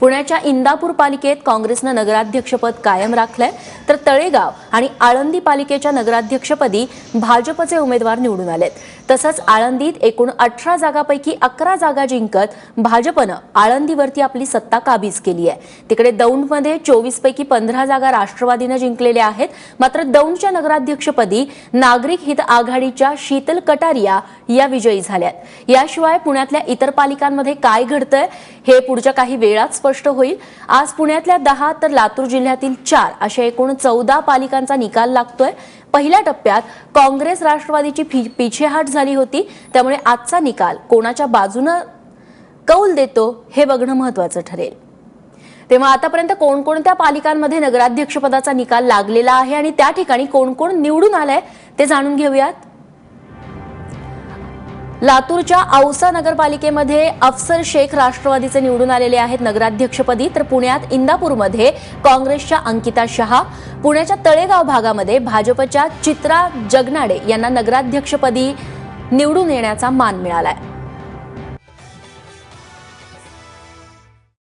पुण्याच्या इंदापूर पालिकेत काँग्रेसनं नगराध्यक्षपद कायम राखलंय, तर तळेगाव आणि आळंदी पालिकेच्या नगराध्यक्षपदी भाजपचे उमेदवार निवडून आलेत। तसंच आळंदीत एकूण 18 जागांपैकी 11 जागा जिंकत भाजपनं आळंदीवरती आपली सत्ता काबीज केली आहे। तिकडे दौंडमध्ये 24 पैकी 15 जागा राष्ट्रवादीनं जिंकलेल्या आहेत। मात्र दौंडच्या नगराध्यक्षपदी नागरिक हित आघाडीच्या शीतल कटारिया या विजयी झाल्यात। याशिवाय पुण्यातल्या इतर पालिकांमध्ये काय घडतंय हे पुढच्या काही वेळात स्पष्ट होईल। आज पुण्यातल्या 10 तर लातूर जिल्ह्यातील 4 अशा एकूण 14 पालिकांचा निकाल लागतोय। पहिल्या टप्प्यात काँग्रेस राष्ट्रवादीची पिछेहाट झाली होती, त्यामुळे आजचा निकाल कोणाच्या बाजूने कौल देतो हे बघणं महत्त्वाचं ठरेल। तेव्हा आतापर्यंत कोणकोणत्या पालिकांमध्ये नगराध्यक्षपदाचा निकाल लागलेला आहे आणि त्या ठिकाणी कोण कोण निवडून आलंय ते जाणून घेऊयात। लातूरच्या औसा नगरपालिकेमध्ये अफसर शेख राष्ट्रवादीचे निवडून आलेले आहेत नगराध्यक्षपदी, तर पुण्यात इंदापूरमध्ये काँग्रेसच्या अंकिता शहा, पुण्याच्या तळेगाव भागामध्ये भाजपच्या चित्रा जगनाडे यांना नगराध्यक्षपदी निवडून येण्याचा मान मिळालाय।